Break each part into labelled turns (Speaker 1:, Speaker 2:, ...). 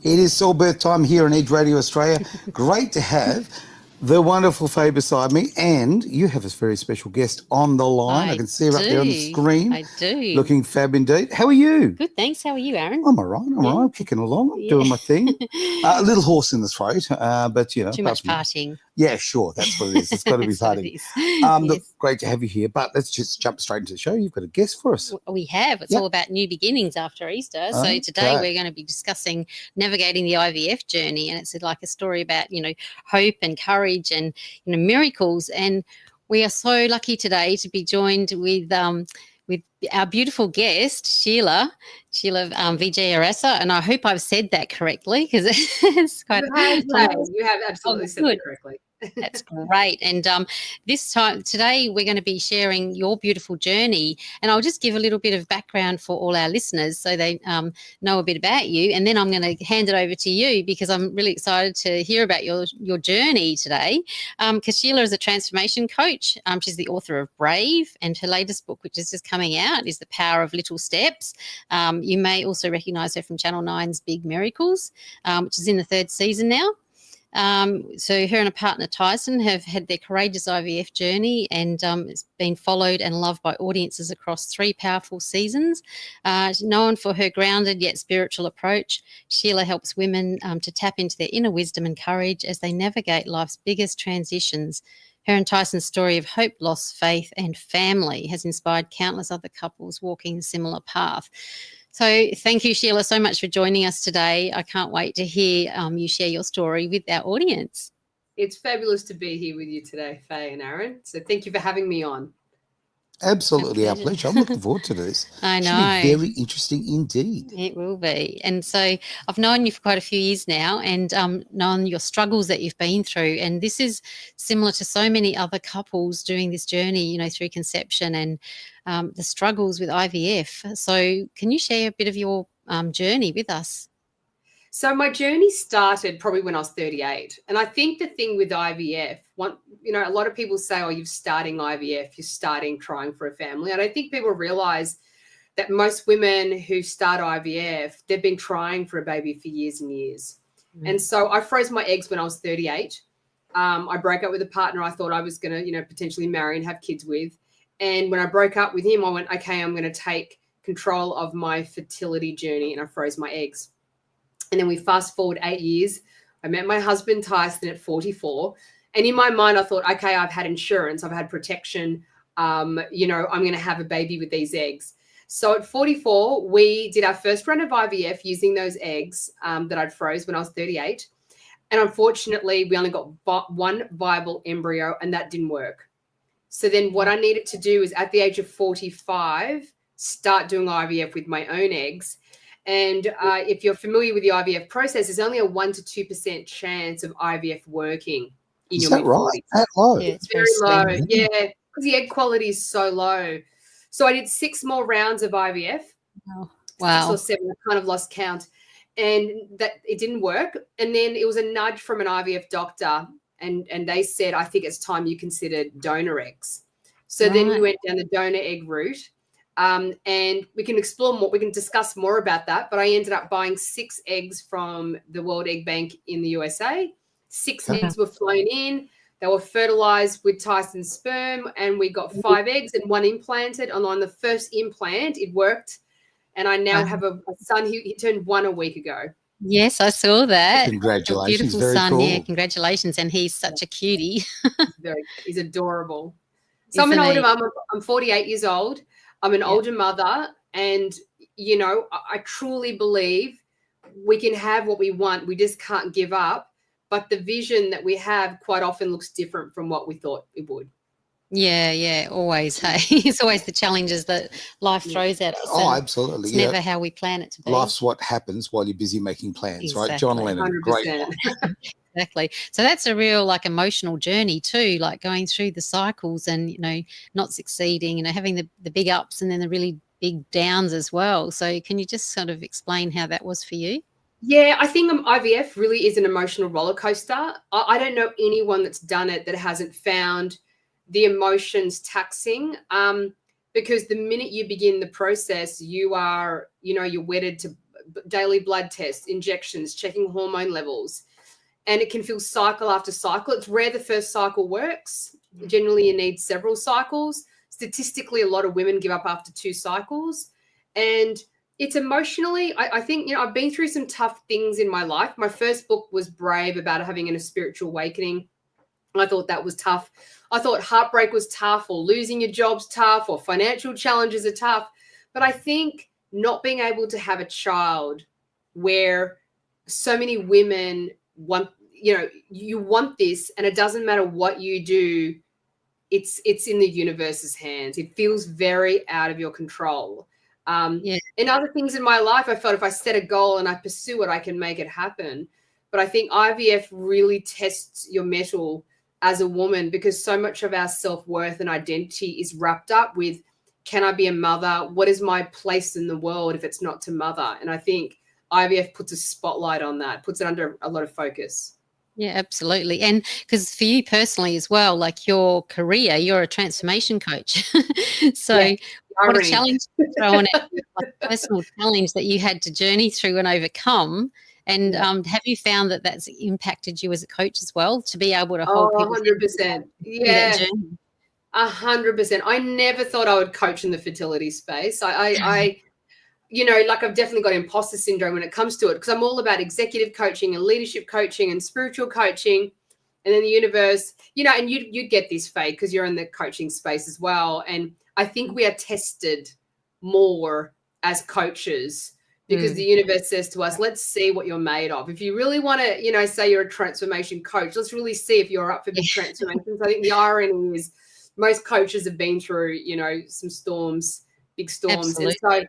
Speaker 1: It is Soulbirth time here on Edge Radio Australia. Great to have the wonderful Faye beside me, and you have a very special guest on the line. I can see her up there on the screen.
Speaker 2: I do.
Speaker 1: Looking fab indeed. How are you?
Speaker 2: Good, thanks. How are you, Aaron?
Speaker 1: I'm all right. I'm kicking along. I'm doing my thing. A little horse in the throat, but, you know.
Speaker 2: Too much partying.
Speaker 1: Yeah, sure. That's what it is. It's got to be partying. Look, great to have you here, but let's just jump straight into the show. You've got a guest for us.
Speaker 2: We have. It's all about new beginnings after Easter. So today we're going to be discussing navigating the IVF journey, and it's like a story about, hope and courage and, miracles. And we are so lucky today to be joined with our beautiful guest, Sheila Vijay Arasa, and I hope I've said that correctly because it's quite.
Speaker 3: You have absolutely said it correctly.
Speaker 2: That's great. And today we're going to be sharing your beautiful journey, and I'll just give a little bit of background for all our listeners so they know a bit about you, and then I'm going to hand it over to you because I'm really excited to hear about your journey today, because Sheila is a transformation coach. She's the author of Brave, and her latest book, which is just coming out, is The Power of Little Steps. You may also recognise her from Channel 9's Big Miracles, which is in the 3rd season now. So her and a partner, Tyson, have had their courageous IVF journey, and it's been followed and loved by audiences across 3 powerful seasons. Known for her grounded yet spiritual approach, Sheila helps women to tap into their inner wisdom and courage as they navigate life's biggest transitions. Her and Tyson's story of hope, loss, faith and family has inspired countless other couples walking a similar path. So thank you, Sheila, so much for joining us today. I can't wait to hear you share your story with our audience.
Speaker 3: It's fabulous to be here with you today, Faye and Aaron. So thank you for having me on.
Speaker 1: Absolutely our pleasure. I'm looking forward to this.
Speaker 2: I know.
Speaker 1: It should be very interesting indeed.
Speaker 2: It will be. And so I've known you for quite a few years now, and known your struggles that you've been through. And this is similar to so many other couples doing this journey, through conception and the struggles with IVF. So can you share a bit of your journey with us?
Speaker 3: So my journey started probably when I was 38. And I think the thing with IVF, a lot of people say, oh, you're starting IVF, you're starting trying for a family. I don't think people realize that most women who start IVF, they've been trying for a baby for years and years. And so I froze my eggs when I was 38. I broke up with a partner I thought I was going to, potentially marry and have kids with. And when I broke up with him, I went, okay, I'm going to take control of my fertility journey, and I froze my eggs. And then we fast forward 8 years. I met my husband, Tyson, at 44. And in my mind, I thought, okay, I've had insurance. I've had protection. I'm going to have a baby with these eggs. So at 44, we did our first run of IVF using those eggs that I'd froze when I was 38. And unfortunately, we only got one viable embryo, and that didn't work. So then what I needed to do is, at the age of 45, start doing IVF with my own eggs. And if you're familiar with the IVF process, there's only a 1% to 2% chance of IVF working in your mid-40s.
Speaker 1: Right? That low?
Speaker 2: Yeah,
Speaker 3: it's very low. Yeah, because the egg quality is so low. So I did 6 more rounds of IVF.
Speaker 2: Wow.
Speaker 3: 6 or 7, I kind of lost count. And that it didn't work. And then it was a nudge from an IVF doctor. And they said, I think it's time you considered donor eggs. So then we went down the donor egg route. And we can explore more, we can discuss more about that. But I ended up buying 6 eggs from the World Egg Bank in the USA. 6 eggs were flown in. They were fertilized with Tyson's sperm, and we got 5 eggs and 1 implanted. And on the first implant, it worked. And I now have a son who turned 1 a week ago.
Speaker 2: Yes, I saw that.
Speaker 1: Congratulations.
Speaker 2: Beautiful
Speaker 1: Very
Speaker 2: son.
Speaker 1: cool.
Speaker 2: Yeah, congratulations. And he's such a cutie.
Speaker 3: He's adorable. So I'm an older mum. I'm 48 years old. I'm an older mother, and, I truly believe we can have what we want. We just can't give up. But the vision that we have quite often looks different from what we thought it would.
Speaker 2: Yeah, always. Hey, it's always the challenges that life throws at us.
Speaker 1: Oh, absolutely.
Speaker 2: It's never how we plan it to be.
Speaker 1: Life's what happens while you're busy making plans, right? John Lennon,
Speaker 3: 100%.
Speaker 1: great.
Speaker 2: Exactly. So that's a real emotional journey too, going through the cycles and, not succeeding, having the big ups and then the really big downs as well. So can you just sort of explain how that was for you?
Speaker 3: Yeah, I think IVF really is an emotional roller coaster. I don't know anyone that's done it that hasn't found the emotions taxing, because the minute you begin the process, you are, you're wedded to daily blood tests, injections, checking hormone levels. And it can feel cycle after cycle. It's rare the first cycle works. Generally, you need several cycles. Statistically, a lot of women give up after 2 cycles. And it's emotionally, I think, I've been through some tough things in my life. My first book was Brave, about having a spiritual awakening. I thought that was tough. I thought heartbreak was tough, or losing your job's tough, or financial challenges are tough. But I think not being able to have a child where so many women want, you want this, and it doesn't matter what you do, it's in the universe's hands. It feels very out of your control. And other things in my life, I felt if I set a goal and I pursue it, I can make it happen. But I think IVF really tests your mettle as a woman, because so much of our self-worth and identity is wrapped up with, can I be a mother? What is my place in the world if it's not to mother? And I think IVF puts a spotlight on that, puts it under a lot of focus.
Speaker 2: Yeah, absolutely. And because for you personally as well, like your career, you're a transformation coach. So what a challenge to throw on out, like a personal challenge that you had to journey through and overcome. And have you found that that's impacted you as a coach as well, to be able to hold people
Speaker 3: 100%. Yeah, 100%. I never thought I would coach in the fertility space. I like I've definitely got imposter syndrome when it comes to it, because I'm all about executive coaching and leadership coaching and spiritual coaching, and then the universe, and you get this, Faye, because you're in the coaching space as well. And I think we are tested more as coaches, because the universe says to us, let's see what you're made of. If you really want to, say you're a transformation coach, let's really see if you're up for big transformations. I think the irony is most coaches have been through, some storms, big storms.
Speaker 2: Absolutely.
Speaker 3: And so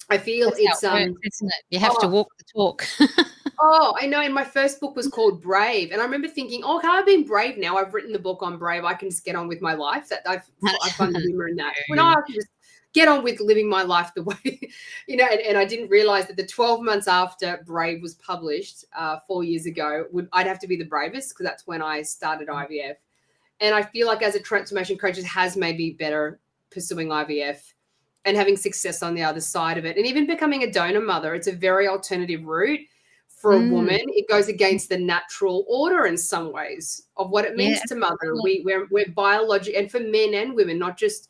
Speaker 3: I feel it's
Speaker 2: isn't it? You have to walk the talk.
Speaker 3: I know. And my first book was called Brave, and I remember thinking, okay, I've been brave now. I've written the book on Brave. I can just get on with my life. That I find the humor in that. When I can just get on with living my life the way, And I didn't realize that the 12 months after Brave was published 4 years ago, I'd have to be the bravest, because that's when I started IVF. And I feel like as a transformation coach, it has made me better pursuing IVF and having success on the other side of it. And even becoming a donor mother, it's a very alternative route for a woman. It goes against the natural order in some ways of what it means to mother. We're biological, and for men and women, not just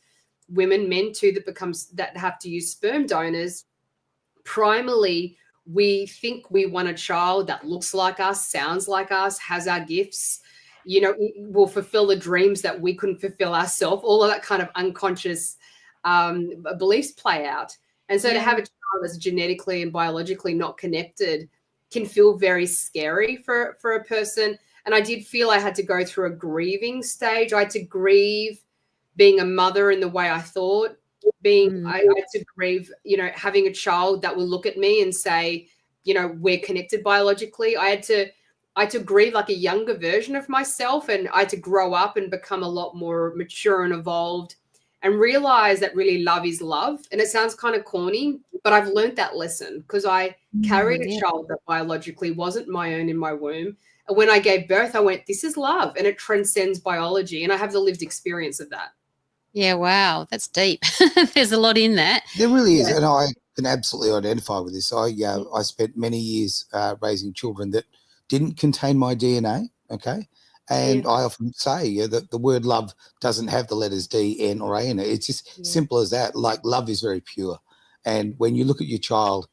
Speaker 3: women, men too, that have to use sperm donors. Primarily, we think we want a child that looks like us, sounds like us, has our gifts, will fulfill the dreams that we couldn't fulfill ourselves. All of that kind of unconscious beliefs play out. And so to have a child that's genetically and biologically not connected can feel very scary for a person. And I did feel I had to go through a grieving stage. I had to grieve being a mother in the way I thought, I had to grieve, having a child that will look at me and say, we're connected biologically. I had to grieve like a younger version of myself, and I had to grow up and become a lot more mature and evolved, and realize that really love is love. And it sounds kind of corny, but I've learned that lesson, because I carried a child that biologically wasn't my own in my womb. And when I gave birth, I went, this is love, and it transcends biology. And I have the lived experience of that.
Speaker 2: Yeah, wow, that's deep. There's a lot in that.
Speaker 1: There really is, and I can absolutely identify with this. I spent many years raising children that didn't contain my DNA, okay? And I often say that the word love doesn't have the letters D, N, or A in it. It's just simple as that. Like, love is very pure. And when you look at your child,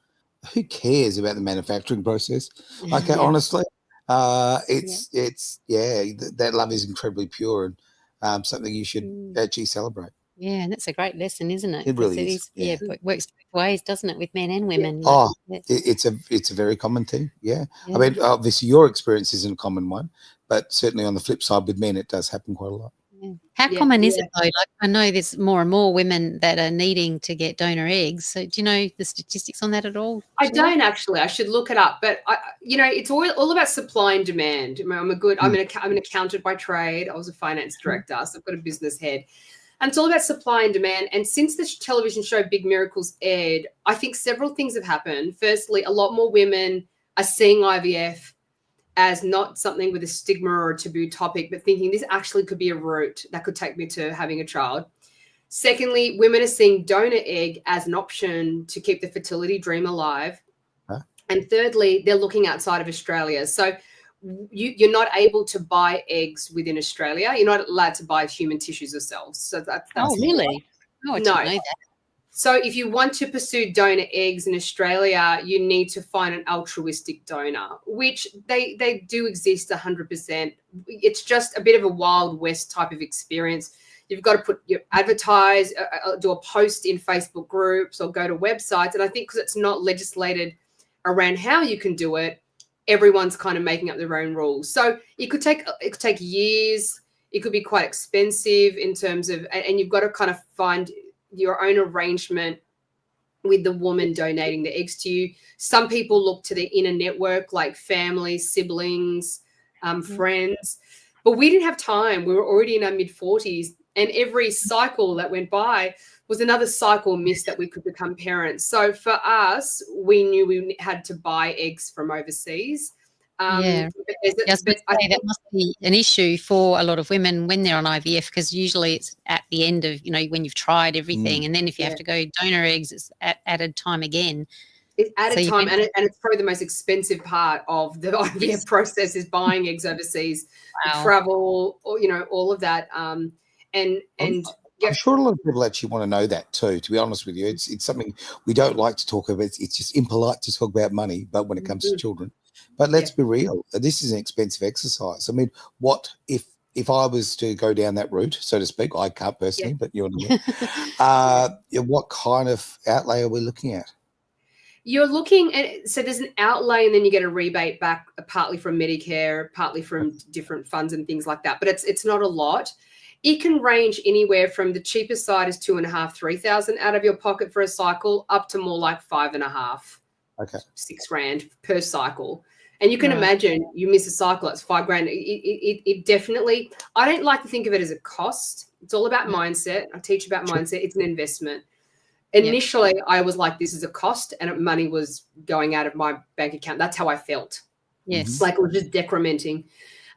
Speaker 1: who cares about the manufacturing process? Okay, honestly, that love is incredibly pure, and something you should actually celebrate.
Speaker 2: Yeah, and that's a great lesson, isn't it?
Speaker 1: It really is.
Speaker 2: It works both ways, doesn't it, with men and women?
Speaker 1: It's a very common thing. Yeah. I mean, obviously your experience isn't a common one, but certainly on the flip side with men, it does happen quite a lot.
Speaker 2: Yeah. How common is it though? Like, I know there's more and more women that are needing to get donor eggs. So do you know the statistics on that at all?
Speaker 3: I don't actually. I should look it up. But it's all about supply and demand. I'm an accountant by trade. I was a finance director, so I've got a business head. And it's all about supply and demand. And since the television show Big Miracles aired, I think several things have happened. Firstly, a lot more women are seeing IVF as not something with a stigma or a taboo topic, but thinking this actually could be a route that could take me to having a child. Secondly, women are seeing donor egg as an option to keep the fertility dream alive. And thirdly, they're looking outside of Australia. So you're not able to buy eggs within Australia. You're not allowed to buy human tissues or cells. So that's
Speaker 2: really? Oh, I didn't know that.
Speaker 3: So if you want to pursue donor eggs in Australia, you need to find an altruistic donor, which they do exist 100%. It's just a bit of a Wild West type of experience. You've got to advertise, do a post in Facebook groups or go to websites. And I think because it's not legislated around how you can do it, everyone's kind of making up their own rules. So it could take years. It could be quite expensive in terms of, and you've got to kind of find your own arrangement with the woman donating the eggs to you. Some people look to their inner network, like family, siblings, friends. But we didn't have time. We were already in our mid-40s, and every cycle that went by was another cycle missed that we could become parents. So for us, we knew we had to buy eggs from overseas.
Speaker 2: That must be an issue for a lot of women when they're on IVF, because usually it's at the end of, when you've tried everything, and then if you have to go donor eggs, it's at added time again.
Speaker 3: It's added time, and it's probably the most expensive part of the IVF process is buying eggs overseas, travel, or, all of that. I'm
Speaker 1: sure a lot of people actually want to know that too, to be honest with you. It's something we don't like to talk about. It's just impolite to talk about money, but when it comes to children. But let's be real. This is an expensive exercise. I mean, what if I was to go down that route, so to speak? I can't personally, but you're what kind of outlay are we looking at?
Speaker 3: You're looking at, so there's an outlay and then you get a rebate back, partly from Medicare, partly from different funds and things like that. But it's not a lot. It can range anywhere from the cheapest side is $2,500, $3,000 out of your pocket for a cycle, up to more like $5,500, $6,000 per cycle. And you can imagine you miss a cycle, it's $5,000. It definitely, I don't like to think of it as a cost. It's all about mindset. I teach about mindset. It's an investment. Initially, I was like, this is a cost, and money was going out of my bank account. That's how I felt.
Speaker 2: Yes.
Speaker 3: Like it was just decrementing.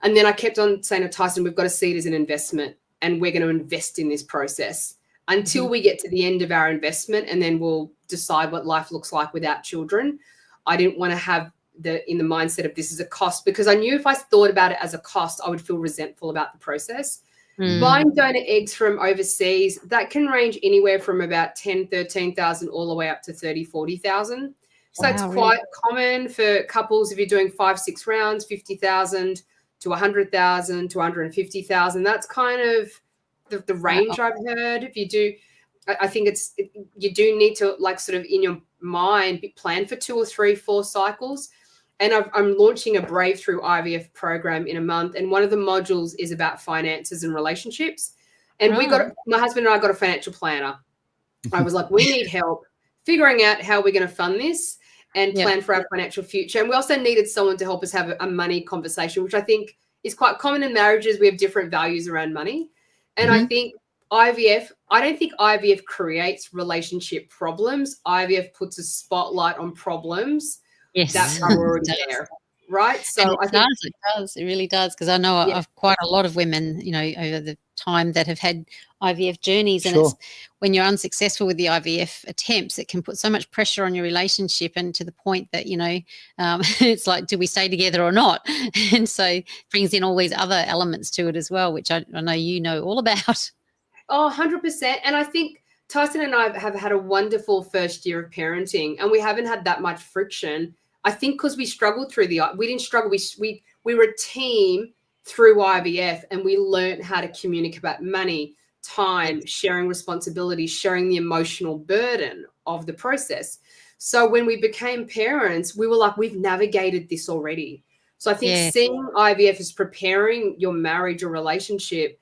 Speaker 3: And then I kept on saying to Tyson, we've got to see it as an investment, and we're going to invest in this process until we get to the end of our investment, and then we'll decide what life looks like without children. I didn't want to have in the mindset of this is a cost, because I knew if I thought about it as a cost, I would feel resentful about the process. Buying donor eggs from overseas, that can range anywhere from about 10, 13,000 all the way up to 30, 40,000. So it's quite common for couples if you're doing 5-6 rounds, 50,000 to 100,000 to 150,000. That's kind of the range I've heard. If you do, I think you do need to sort of in your mind plan for 2 or 3, 4 cycles. And I'm launching a Brave Through IVF program in a month. And one of the modules is about finances and relationships. And my husband and I got a financial planner. I was like, we need help figuring out how we're going to fund this and plan for our financial future. And we also needed someone to help us have a money conversation, which I think is quite common in marriages. We have different values around money. And I think I don't think IVF creates relationship problems. IVF puts a spotlight on problems that are already there, right? So
Speaker 2: it does. It really does, because I know of quite a lot of women, over the time that have had IVF journeys, and it's when you're unsuccessful with the IVF attempts, it can put so much pressure on your relationship, and to the point that it's like, do we stay together or not? And so it brings in all these other elements to it as well, which I know you know all about.
Speaker 3: Oh, 100%. And I think Tyson and I have had a wonderful first year of parenting, and we haven't had that much friction. I think because we struggled through we didn't struggle. We were a team through IVF, and we learned how to communicate about money, time, sharing responsibilities, sharing the emotional burden of the process. So when we became parents, we were like, we've navigated this already. So I think seeing IVF as preparing your marriage or relationship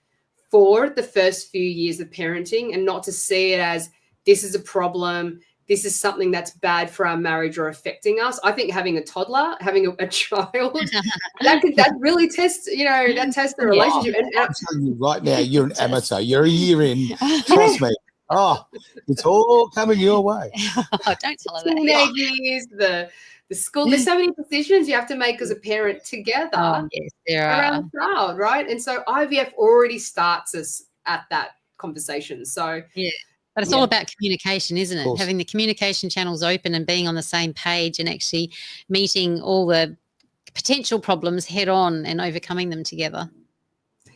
Speaker 3: for the first few years of parenting, and not to see it as this is a problem, this is something that's bad for our marriage or affecting us. I think having a toddler, having a child, that really tests, that tests the relationship. And
Speaker 1: I'm telling you right now, you're an amateur. You're a year in. Trust me. Oh, it's all coming your way.
Speaker 2: Don't tell her that.
Speaker 3: Teenage years, the school. There's so many decisions you have to make as a parent together around the child, right? And so IVF already starts us at that conversation. So
Speaker 2: But it's all about communication, isn't
Speaker 1: Of
Speaker 2: it?
Speaker 1: course.
Speaker 2: Having the communication channels open and being on the same page and actually meeting all the potential problems head on and overcoming them together.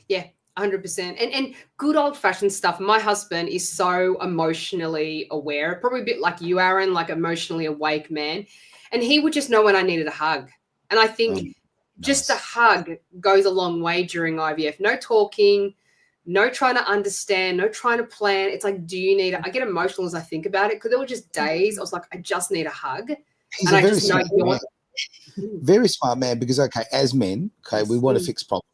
Speaker 3: Yeah, 100%. And good old fashioned stuff. My husband is so emotionally aware, probably a bit like you, Aaron, like emotionally awake man. And he would just know when I needed a hug. And I think just a hug goes a long way during IVF. No talking, no trying to understand, no trying to plan. It's like, do you need it? I get emotional as I think about it because there were just days I was like, I just need a hug.
Speaker 1: He's
Speaker 3: and
Speaker 1: a
Speaker 3: I
Speaker 1: very
Speaker 3: just know
Speaker 1: smart man. Very smart man, because as men, we want to fix problems.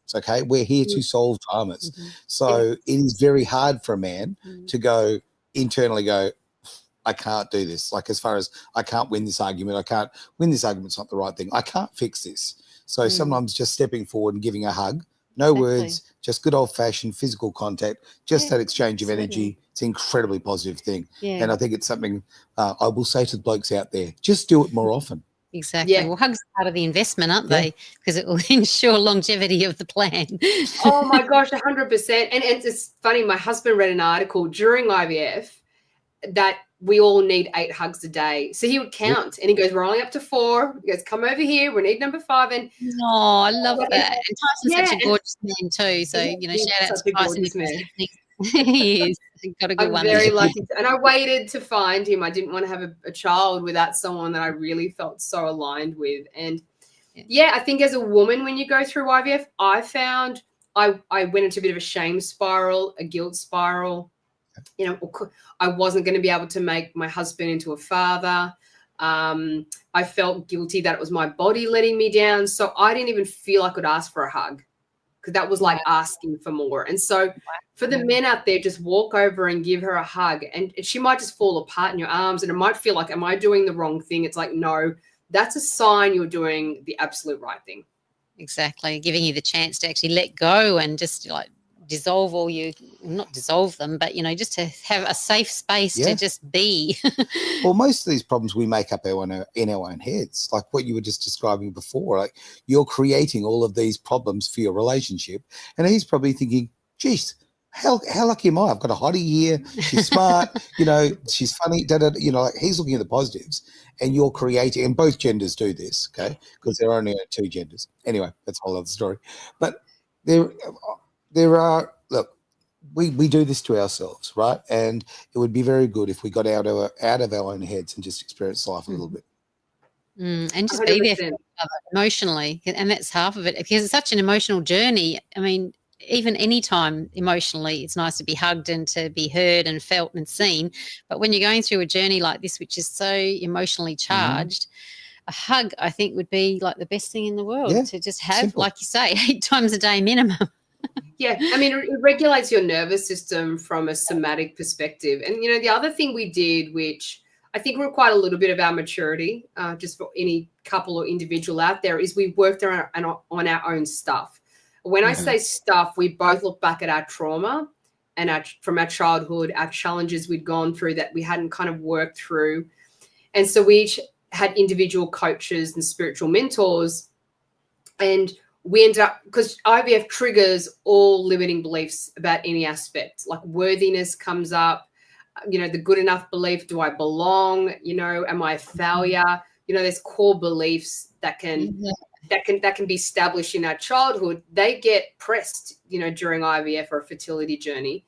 Speaker 1: We're here to solve dramas. So it is very hard for a man to go internally I can't do this. Like, as far as I can't win this argument, it's not the right thing. I can't fix this. So sometimes just stepping forward and giving a hug, no words, just good old fashioned physical contact, just that exchange of energy. It's an incredibly positive thing. And I think it's something I will say to the blokes out there, just do it more often.
Speaker 2: Exactly.
Speaker 3: Yeah.
Speaker 2: Well, hugs are part of the investment, aren't they? Because it will ensure longevity of the plan.
Speaker 3: Oh my gosh, 100%. And it's funny, my husband read an article during IVF that we all need 8 hugs a day. So he would count and he goes, we're only up to 4. He goes, come over here, we need number 5. And
Speaker 2: oh, I love that. And Tyson's such a gorgeous man too. So, shout out to Tyson. He is. Got a good one.
Speaker 3: I'm very lucky. And I waited to find him. I didn't want to have a child without someone that I really felt so aligned with. And I think as a woman, when you go through IVF, I found I went into a bit of a shame spiral, a guilt spiral. I wasn't going to be able to make my husband into a father. I felt guilty that it was my body letting me down. So I didn't even feel I could ask for a hug, because that was like asking for more. And so for the men out there, just walk over and give her a hug, and she might just fall apart in your arms, and it might feel like, am I doing the wrong thing? It's like, no, that's a sign you're doing the absolute right thing.
Speaker 2: Exactly. Giving you the chance to actually let go and just dissolve not dissolve them, but just to have a safe space to just be.
Speaker 1: Well, most of these problems we make up in our own heads, like what you were just describing before. Like, you're creating all of these problems for your relationship, and he's probably thinking, geez, how lucky am I? I've got a hottie here, she's smart, she's funny, like, he's looking at the positives, and you're creating, and both genders do this, because there are only 2 genders. Anyway, that's a whole other story. But there are, look, we do this to ourselves, right? And it would be very good if we got out of our own heads and just experienced life a little bit.
Speaker 2: And just be there for each other emotionally. And that's half of it, because it's such an emotional journey. I mean, even any time emotionally, it's nice to be hugged and to be heard and felt and seen. But when you're going through a journey like this, which is so emotionally charged, a hug, I think, would be like the best thing in the world to just have, simple. Like you say, 8 times a day minimum.
Speaker 3: Yeah, I mean, it regulates your nervous system from a somatic perspective. And, the other thing we did, which I think required a little bit of our maturity, just for any couple or individual out there, is we worked on our own stuff. When I say stuff, we both look back at our trauma and from our childhood, our challenges we'd gone through that we hadn't kind of worked through. And so we each had individual coaches and spiritual mentors, and we ended up, because IVF triggers all limiting beliefs about any aspect, like worthiness comes up, the good enough belief, do I belong, am I a failure? There's core beliefs that can be established in our childhood. They get pressed, during IVF or a fertility journey.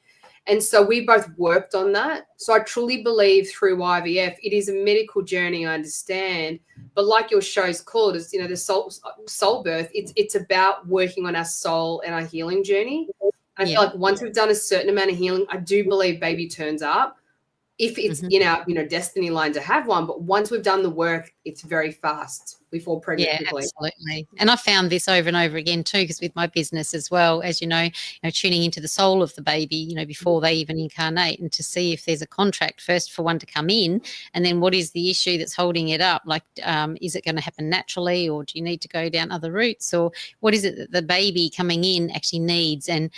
Speaker 3: And so we both worked on that. So I truly believe through IVF, it is a medical journey, I understand. But like your show's called, is the Soulbirth, it's about working on our soul and our healing journey. I feel like once we've done a certain amount of healing, I do believe baby turns up, if it's in our destiny line to have one. But once we've done the work, it's very fast. We fall pregnant quickly.
Speaker 2: Absolutely. And I found this over and over again too, because with my business as well, as tuning into the soul of the baby, before they even incarnate, and to see if there's a contract first for one to come in, and then what is the issue that's holding it up? Like, is it going to happen naturally, or do you need to go down other routes, or what is it that the baby coming in actually needs, and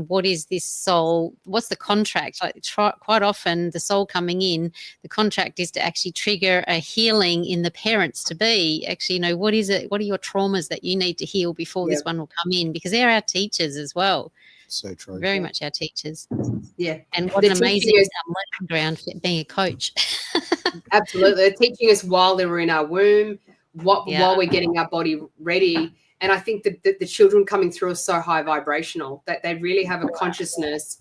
Speaker 2: what is this soul? What's the contract? Like, quite often the soul coming in, the contract is to actually trigger a healing in the parents to be. Actually, what is it? What are your traumas that you need to heal before this one will come in? Because they're our teachers as well.
Speaker 1: So true.
Speaker 2: Very much our teachers.
Speaker 3: Yeah.
Speaker 2: And what
Speaker 3: They're
Speaker 2: an amazing
Speaker 3: teaching us-
Speaker 2: lesson ground for being a coach.
Speaker 3: Absolutely. They're teaching us while they were in our womb, while we're getting our body ready. And I think that the children coming through are so high vibrational that they really have a consciousness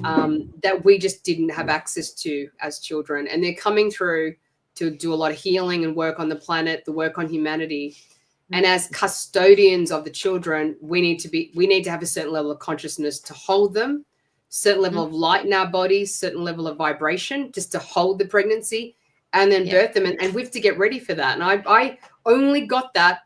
Speaker 3: that we just didn't have access to as children. And they're coming through to do a lot of healing and work on the planet, the work on humanity. And as custodians of the children, we need to have a certain level of consciousness to hold them, certain level of light in our bodies, certain level of vibration, just to hold the pregnancy and then birth them. And we have to get ready for that. And I only got that.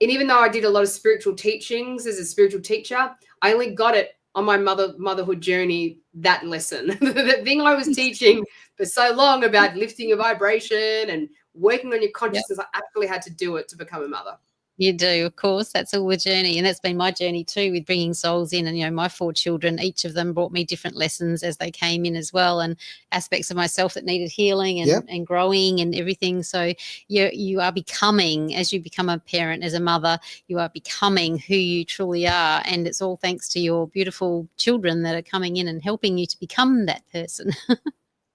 Speaker 3: And even though I did a lot of spiritual teachings as a spiritual teacher, I only got it on my motherhood journey, that lesson. The thing I was teaching for so long about lifting your vibration and working on your consciousness, I actually had to do it to become a mother.
Speaker 2: You do, of course. That's all the journey. And that's been my journey too, with bringing souls in. And, you know, my 4 children, each of them brought me different lessons as they came in as well, and aspects of myself that needed healing and growing and everything. So you are becoming, as you become a parent, as a mother, you are becoming who you truly are. And it's all thanks to your beautiful children that are coming in and helping you to become that person.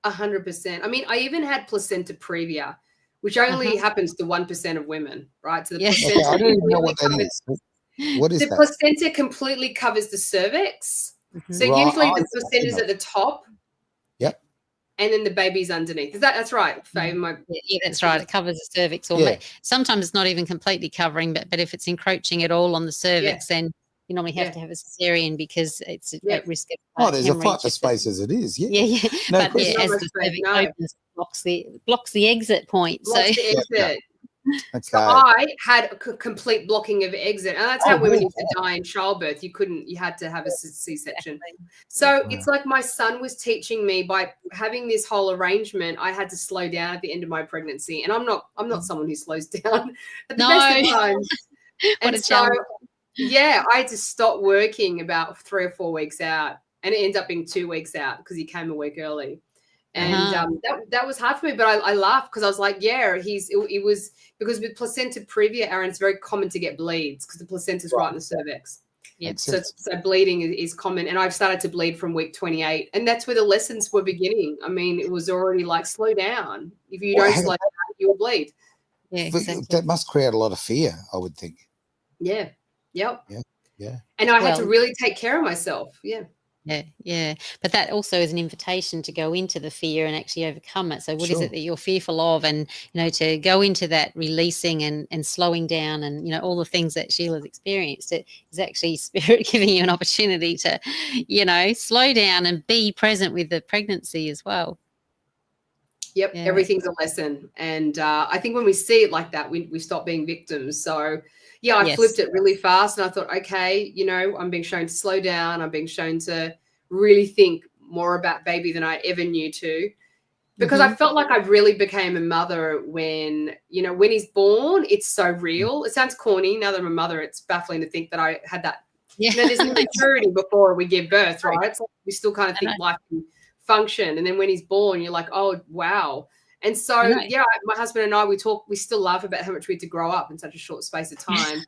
Speaker 3: 100%. I mean, I even had placenta previa, which only happens to 1% of women, right? So the placenta,
Speaker 1: I don't even know what that is. What is
Speaker 3: the
Speaker 1: that?
Speaker 3: placenta completely covers the cervix. So usually the placenta is at the top.
Speaker 1: Yep.
Speaker 3: And then the baby's underneath. That's right?
Speaker 2: Yeah, that's right. It covers the cervix. Or sometimes it's not even completely covering, but if it's encroaching at all on the cervix, then you normally have to have a cesarean because it's at risk of
Speaker 1: there's a fight for space as it is.
Speaker 2: Yeah.
Speaker 1: No
Speaker 2: but
Speaker 1: question.
Speaker 2: as the cervix opens, it blocks the exit point.
Speaker 3: Blocks the exit.
Speaker 1: Okay.
Speaker 3: So I had a complete blocking of exit, and that's how women used to die in childbirth. You had to have a C-section. Exactly. So it's like my son was teaching me, by having this whole arrangement, I had to slow down at the end of my pregnancy. And I'm not someone who slows down at the best of times.
Speaker 2: What a challenge.
Speaker 3: I had to stop working about 3 or 4 weeks out, and it ended up being 2 weeks out because he came a week early. And that was hard for me, but I laughed because I was like, it was because with placenta previa, Aaron, it's very common to get bleeds because the placenta's right in the cervix. Yeah. So bleeding is common. And I've started to bleed from week 28. And that's where the lessons were beginning. I mean, it was already like, slow down. If you don't slow down, you will bleed.
Speaker 2: Yeah, exactly.
Speaker 1: That must create a lot of fear, I would think.
Speaker 3: Yeah. Yep.
Speaker 1: Yeah.
Speaker 3: And I had to really take care of myself. Yeah.
Speaker 2: Yeah. But that also is an invitation to go into the fear and actually overcome it. So what is it that you're fearful of? And, you know, to go into that releasing and slowing down and, you know, all the things that Sheila's experienced, it is actually spirit giving you an opportunity to, you know, slow down and be present with the pregnancy as well.
Speaker 3: Yep. Yeah. Everything's a lesson. And I think when we see it like that, we stop being victims. So I flipped it really fast, and I thought, okay, you know, I'm being shown to slow down. I'm being shown to really think more about baby than I ever knew to, because I felt like I really became a mother when he's born. It's so real. It sounds corny. Now that I'm a mother, it's baffling to think that I had that. Yeah. You know, there's no maturity before we give birth, right? So we still kind of think life can function, and then when he's born, you're like, oh wow. And so, my husband and I, we still laugh about how much we had to grow up in such a short space of time.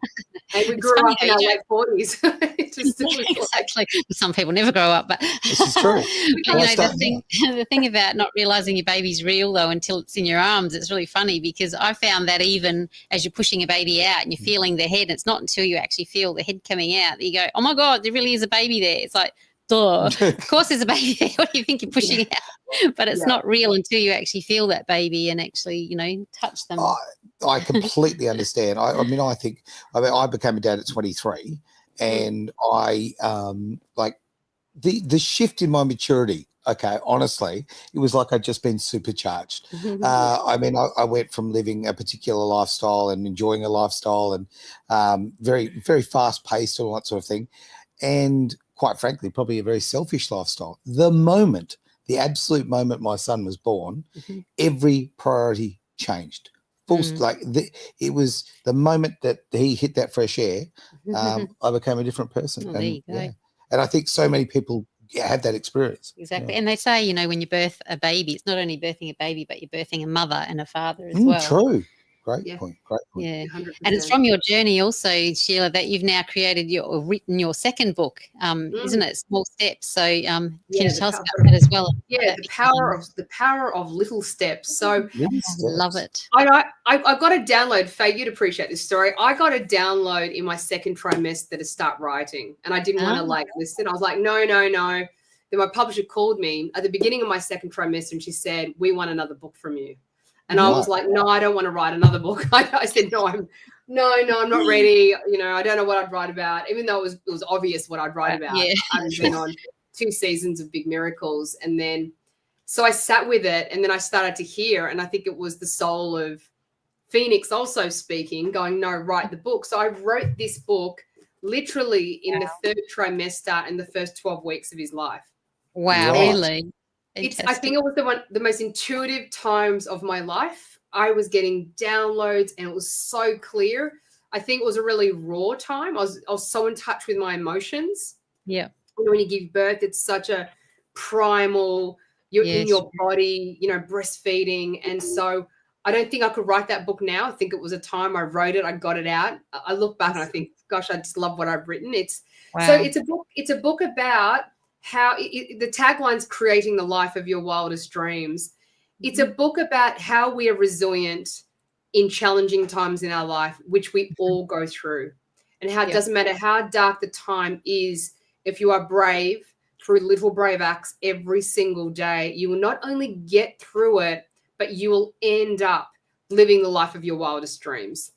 Speaker 3: And we grew up in our late 40s.
Speaker 2: Exactly. Some people never grow up, but
Speaker 1: this is true.
Speaker 2: The thing about not realizing your baby's real, though, until it's in your arms, it's really funny, because I found that even as you're pushing a baby out and you're feeling the head, it's not until you actually feel the head coming out that you go, oh my God, there really is a baby there. It's like, duh. Of course there's a baby there. What do you think you're pushing out? But it's not real until you actually feel that baby and actually, you know, touch them.
Speaker 1: I completely understand. I became a dad at 23, and I like the shift in my maturity. Okay, honestly, it was like I'd just been supercharged. I went from living a particular lifestyle and enjoying a lifestyle and very, very fast paced, all that sort of thing, and quite frankly, probably a very selfish lifestyle. The absolute moment my son was born, every priority changed. It was the moment that he hit that fresh air, I became a different person.
Speaker 2: There you go.
Speaker 1: And I think so many people have that experience.
Speaker 2: Exactly. And they say, you know, when you birth a baby, it's not only birthing a baby, but you're birthing a mother and a father as well.
Speaker 1: True. Great
Speaker 3: Yeah.
Speaker 1: point. Great point.
Speaker 2: Yeah.
Speaker 3: 100%.
Speaker 2: And it's from your journey also, Sheila, that you've now created or written your second book, isn't it? Small Steps. So can you tell us about that as well?
Speaker 3: Yeah, the power of little steps. So
Speaker 1: Little
Speaker 2: I love
Speaker 1: steps.
Speaker 2: it.
Speaker 3: I got a download. Faye, you'd appreciate this story. I got a download in my second trimester to start writing, and I didn't want to like listen. I was like, no, no, no. Then my publisher called me at the beginning of my second trimester, and she said, "We want another book from you." And I was like, "No, I don't want to write another book." I said, "No, I'm not ready. You know, I don't know what I'd write about." Even though it was obvious what I'd write about.
Speaker 2: Yeah.
Speaker 3: I haven't been on 2 seasons of Big Miracles, and then so I sat with it, and then I started to hear, and I think it was the soul of Phoenix also speaking, going, "No, write the book." So I wrote this book literally in the third trimester and the first 12 weeks of his life.
Speaker 2: Wow,
Speaker 1: Right.
Speaker 2: really?
Speaker 3: I think it was the most intuitive times of my life. I was getting downloads and it was so clear. I think it was a really raw time. I was so in touch with my emotions.
Speaker 2: Yeah.
Speaker 3: You know, when you give birth, it's such a primal, you're in your body, you know, breastfeeding. And so I don't think I could write that book now. I think it was a time I wrote it, I got it out. I look back and I think, gosh, I just love what I've written. So it's a book about how the tagline's creating the life of your wildest dreams. It's a book about how we are resilient in challenging times in our life, which we all go through, and how it doesn't matter how dark the time is, if you are brave through little brave acts every single day, you will not only get through it, but you will end up living the life of your wildest dreams.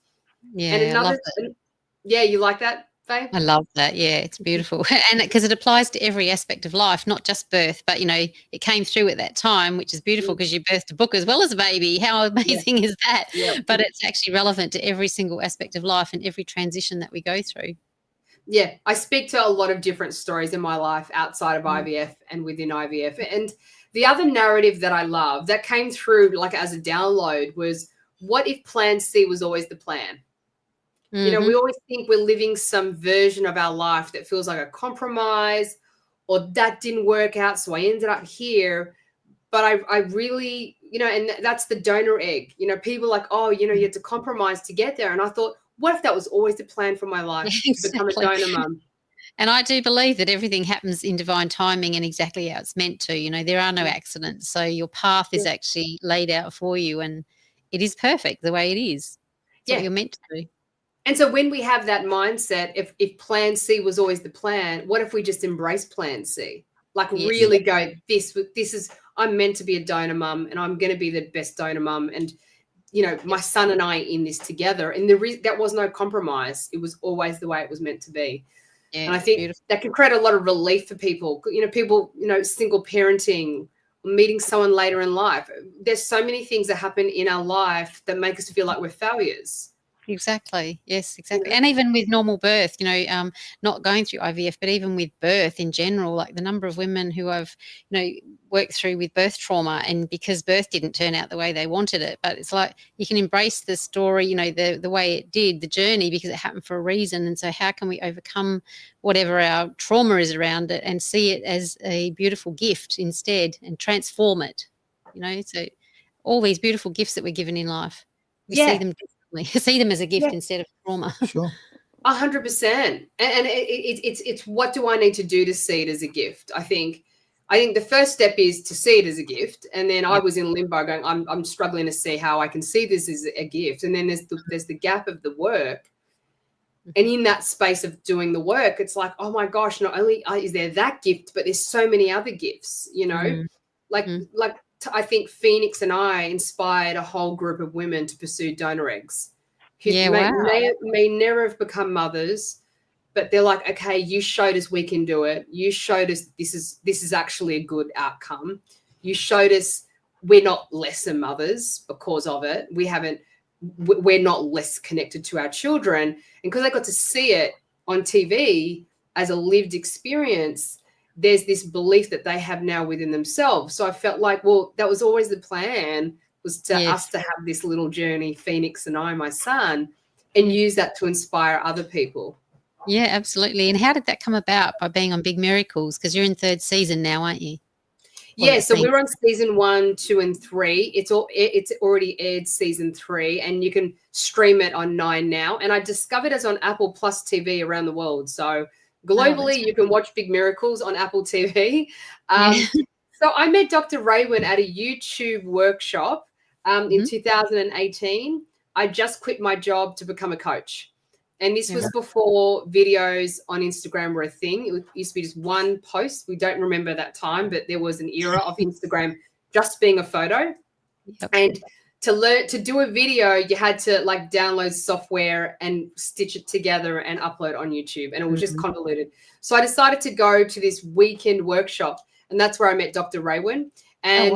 Speaker 2: Yeah,
Speaker 3: And
Speaker 2: I love
Speaker 3: another, yeah, you like that, Faye?
Speaker 2: I love that. Yeah, it's beautiful. And because it applies to every aspect of life, not just birth, but, you know, it came through at that time, which is beautiful because you birthed a book as well as a baby. How amazing is that?
Speaker 3: Yeah.
Speaker 2: But it's actually relevant to every single aspect of life and every transition that we go through.
Speaker 3: Yeah, I speak to a lot of different stories in my life outside of IVF and within IVF. And the other narrative that I love that came through like as a download was, what if plan C was always the plan? You know, we always think we're living some version of our life that feels like a compromise, or that didn't work out, so I ended up here. But I really, you know, and that's the donor egg. You know, people are like, oh, you know, you had to compromise to get there. And I thought, what if that was always the plan for my life, to become a donor mum?
Speaker 2: And I do believe that everything happens in divine timing and exactly how it's meant to. You know, there are no accidents. So your path is actually laid out for you, and it is perfect the way it is. It's what you're meant to do.
Speaker 3: And so when we have that mindset, if plan C was always the plan, what if we just embrace plan C? Like really go, this is, I'm meant to be a donor mum, and I'm going to be the best donor mum. And, you know, my son and I in this together. And that was no compromise. It was always the way it was meant to be.
Speaker 2: Yeah,
Speaker 3: and I think that can create a lot of relief for people. You know, people, you know, single parenting, meeting someone later in life. There's so many things that happen in our life that make us feel like we're failures.
Speaker 2: Exactly. Yes, exactly. And even with normal birth, you know, not going through IVF, but even with birth in general, like the number of women who have, you know, worked through with birth trauma, and because birth didn't turn out the way they wanted it. But it's like you can embrace the story, you know, the way it did, the journey, because it happened for a reason. And so how can we overcome whatever our trauma is around it and see it as a beautiful gift instead and transform it, you know? So all these beautiful gifts that we're given in life, we see them differently. See them as a gift instead of trauma.
Speaker 1: Sure.
Speaker 3: 100%. And it's what do I need to do to see it as a gift? I think the first step is to see it as a gift. And then I was in limbo going, I'm struggling to see how I can see this as a gift. And then there's the gap of the work. And in that space of doing the work, it's like, oh my gosh, not only is there that gift, but there's so many other gifts, you know, like I think Phoenix and I inspired a whole group of women to pursue donor eggs who may never have become mothers, but they're like, okay, you showed us we can do it. You showed us this is actually a good outcome. You showed us we're not lesser mothers because of it. We're not less connected to our children. And because I got to see it on TV as a lived experience, there's this belief that they have now within themselves. So I felt like, well, that was always the plan, was to us to have this little journey, Phoenix and I, my son, and use that to inspire other people.
Speaker 2: Yeah, absolutely. And how did that come about by being on Big Miracles? Because you're in 3rd season now, aren't you?
Speaker 3: Yeah, so
Speaker 2: scene?
Speaker 3: we're on season 1, 2, and 3. It's already aired season 3, and you can stream it on 9 now. And I discovered it's on Apple Plus TV around the world. So globally, you can watch Big Miracles on Apple TV.
Speaker 2: Yeah.
Speaker 3: So I met Dr. Raywin at a YouTube workshop in 2018. I just quit my job to become a coach. And this was before videos on Instagram were a thing. It used to be just one post. We don't remember that time, but there was an era of Instagram just being a photo.
Speaker 2: Yep.
Speaker 3: And to do a video, you had to like download software and stitch it together and upload on YouTube. And it was just convoluted. So I decided to go to this weekend workshop, and that's where I met Dr. Raywin. And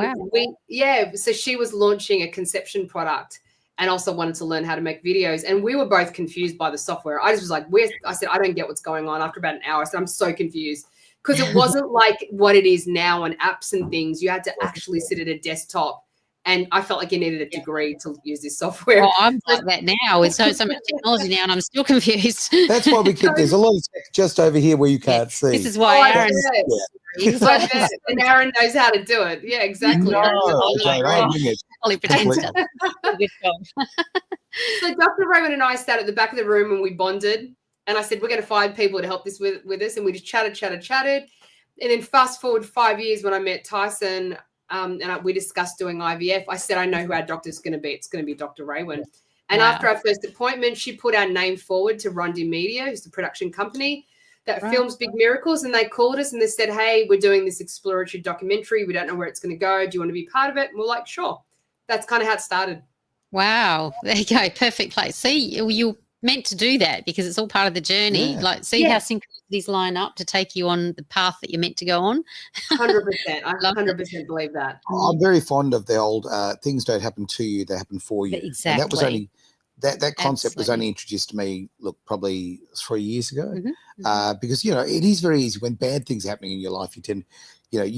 Speaker 3: so she was launching a conception product, and also wanted to learn how to make videos. And we were both confused by the software. I just was like, I said, I don't get what's going on. After about an hour, I said, I'm so confused. Because it wasn't like what it is now on apps and things. You had to actually sit at a desktop. And I felt like you needed a degree to use this software.
Speaker 2: Oh, I'm like that now. It's so much technology now, and I'm still confused.
Speaker 1: That's why we keep, there's a lot of tech just over here where you can't see.
Speaker 2: This is why Aaron.
Speaker 3: And Aaron knows how to do it. Yeah, exactly.
Speaker 2: Holly pretends to. Good job.
Speaker 3: So Dr. Raymond and I sat at the back of the room and we bonded. And I said, we're going to find people to help this with us. And we just chatted. And then fast forward 5 years when I met Tyson, and we discussed doing IVF. I said, I know who our doctor's going to be. It's going to be Dr. Raywin. And after our first appointment, she put our name forward to Rondi Media, who's the production company that films Big Miracles. And they called us and they said, hey, we're doing this exploratory documentary. We don't know where it's going to go. Do you want to be part of it? And we're like, sure. That's kind of how it started.
Speaker 2: Wow. There you go. Perfect place. See, you're meant to do that because it's all part of the journey.
Speaker 1: Yeah.
Speaker 2: Like, see how synchronicities line up to take you on the path that you're meant to go on.
Speaker 3: 100%. I 100% believe that.
Speaker 1: I'm very fond of the old things don't happen to you, they happen for you.
Speaker 2: Exactly.
Speaker 1: And that was only that concept was only introduced to me, probably 3 years ago. Because, it is very easy when bad things are happening in your life, you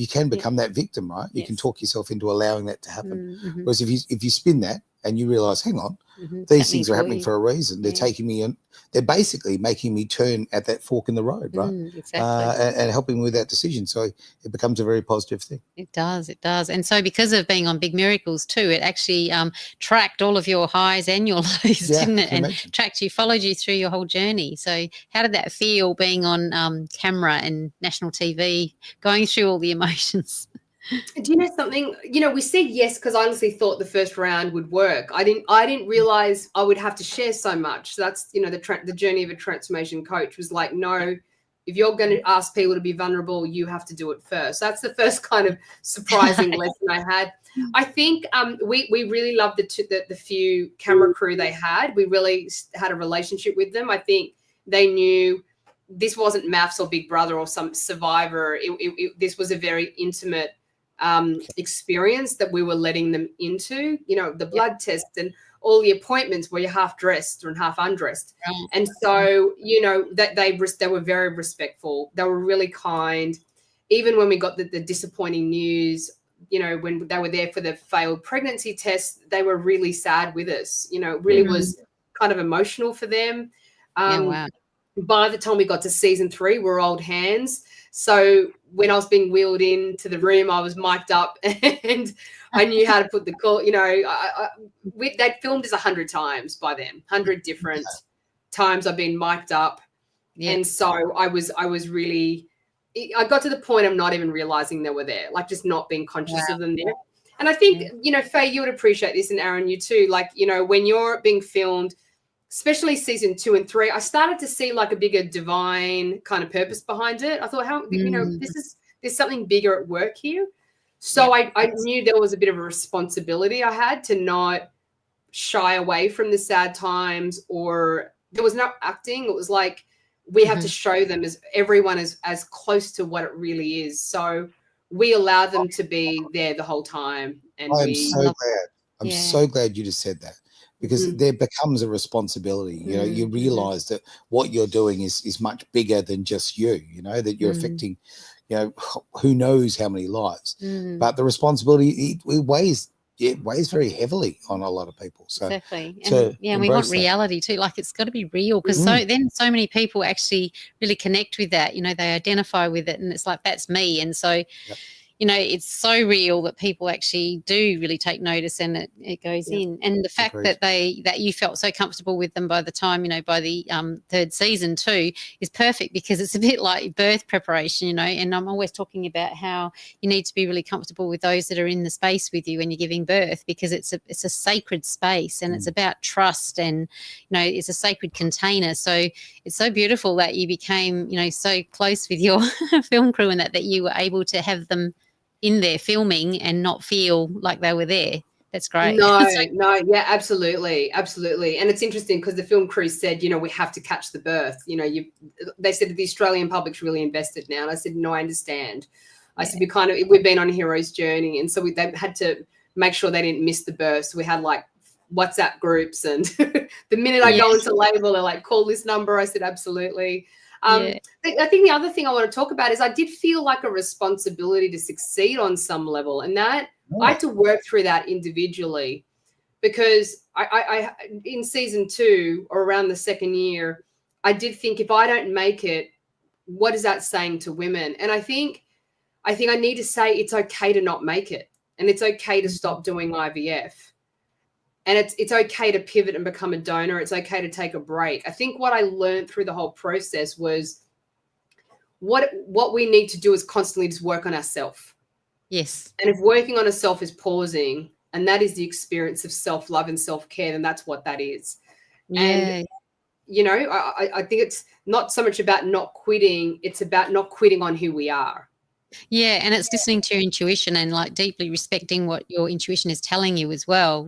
Speaker 1: can become that victim, right? You can talk yourself into allowing that to happen. Whereas if you spin that and you realize, hang on, these things are happening for a reason. They're taking me in. They're basically making me turn at that fork in the road, right?
Speaker 2: Exactly.
Speaker 1: And helping me with that decision. So it becomes a very positive thing.
Speaker 2: It does. And so because of being on Big Miracles too, it actually tracked all of your highs and your lows, didn't it? And tracked you, followed you through your whole journey. So how did that feel being on camera and national TV, going through all the emotions?
Speaker 3: Do you know something? We said yes because I honestly thought the first round would work. I didn't realize I would have to share so much. So that's the journey of a transformation coach was like, no, if you're going to ask people to be vulnerable, you have to do it first. That's the first kind of surprising lesson I had. I think we really loved the few camera crew they had. We really had a relationship with them. I think they knew this wasn't Maths or Big Brother or some Survivor. This was a very intimate experience that we were letting them into, the blood test and all the appointments where you're half dressed or half undressed. And so, that they were very respectful. They were really kind. Even when we got the disappointing news, when they were there for the failed pregnancy test, they were really sad with us. It really was kind of emotional for them. By the time we got to season 3, we're old hands. So when I was being wheeled into the room, I was mic'd up and I knew how to put the call. They'd filmed us 100 times by then, 100 different times I've been mic'd up. And so I was really, I got to the point of not even realizing they were there, like just not being conscious of them there. And I think, Faye, you would appreciate this, and Aaron, you too. Like, when you're being filmed, especially season 2 and 3, I started to see like a bigger divine kind of purpose behind it. I thought, there's something bigger at work here. So I knew there was a bit of a responsibility I had to not shy away from the sad times, or there was no acting. It was like we have to show them as everyone is as close to what it really is. So we allow them to be there the whole time. And
Speaker 1: I'm so glad you just said that. Because there becomes a responsibility, you realize that what you're doing is much bigger than just you, that you're affecting, who knows how many lives. But the responsibility, it weighs very heavily on a lot of people. So
Speaker 2: exactly. And we want reality too. Like, it's got to be real, because so many people actually really connect with that. They identify with it, and it's like, that's me. And so it's so real that people actually do really take notice, and it goes in. And the fact that you felt so comfortable with them by the time, by the third season too, is perfect, because it's a bit like birth preparation, and I'm always talking about how you need to be really comfortable with those that are in the space with you when you're giving birth, because it's a sacred space, and it's about trust, and it's a sacred container. So it's so beautiful that you became so close with your film crew, and that you were able to have them in there filming and not feel like they were there. That's great.
Speaker 3: No, yeah, absolutely. And it's interesting because the film crew said, we have to catch the birth. They said that the Australian public's really invested now. And I said, no, I understand. I said, we've been on a hero's journey. And so they had to make sure they didn't miss the birth. So we had like WhatsApp groups, and the minute I go into label, they're like, call this number. I said, absolutely. I think the other thing I want to talk about is I did feel like a responsibility to succeed on some level, and that I had to work through that individually, because I in season 2 or around the second year, I did think, if I don't make it, what is that saying to women? And I think I need to say it's okay to not make it, and it's okay to stop doing IVF. And it's okay to pivot and become a donor. It's okay to take a break. I think what I learned through the whole process was what we need to do is constantly just work on ourselves.
Speaker 2: Yes.
Speaker 3: And if working on a self is pausing, and that is the experience of self-love and self-care, then that's what that is.
Speaker 2: Yeah.
Speaker 3: And, I think it's not so much about not quitting. It's about not quitting on who we are.
Speaker 2: Yeah, and it's listening to your intuition, and like deeply respecting what your intuition is telling you as well,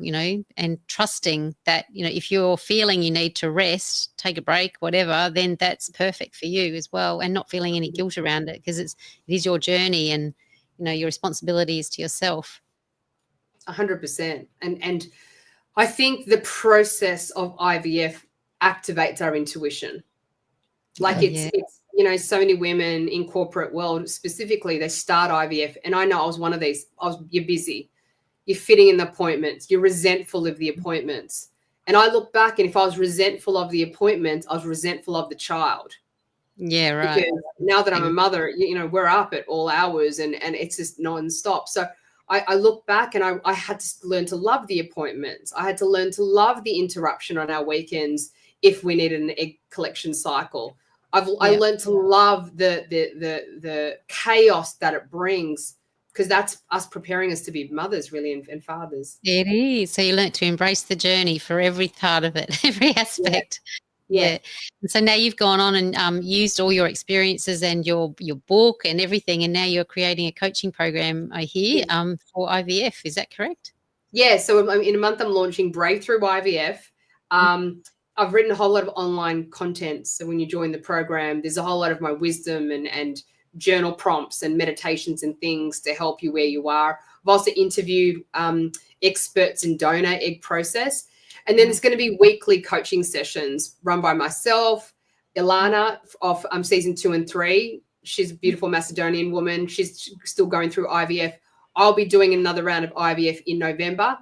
Speaker 2: and trusting that, if you're feeling you need to rest, take a break, whatever, then that's perfect for you as well, and not feeling any guilt around it, because it is your journey, and your responsibility is to yourself.
Speaker 3: 100%. And I think the process of IVF activates our intuition. Like it's so many women in corporate world specifically, they start IVF. And I know I was one of these. You're busy. You're fitting in the appointments. You're resentful of the appointments. And I look back, and if I was resentful of the appointments, I was resentful of the child.
Speaker 2: Yeah, right.
Speaker 3: Because now that I'm a mother, we're up at all hours, and it's just nonstop. So I look back, and I had to learn to love the appointments. I had to learn to love the interruption on our weekends if we needed an egg collection cycle. I learned to love the chaos that it brings, because that's us preparing us to be mothers, really, and fathers.
Speaker 2: It is. So you learnt to embrace the journey for every part of it, every aspect. Yeah. And so now you've gone on and used all your experiences and your book and everything, and now you're creating a coaching program, I hear, for IVF. Is that correct?
Speaker 3: Yeah. So in a month, I'm launching Breakthrough IVF. I've written a whole lot of online content. So when you join the program, there's a whole lot of my wisdom and journal prompts and meditations and things to help you where you are. I've also interviewed experts in donor egg process. And then there's going to be weekly coaching sessions run by myself, Ilana of season 2 and 3. She's a beautiful Macedonian woman. She's still going through IVF. I'll be doing another round of IVF in November.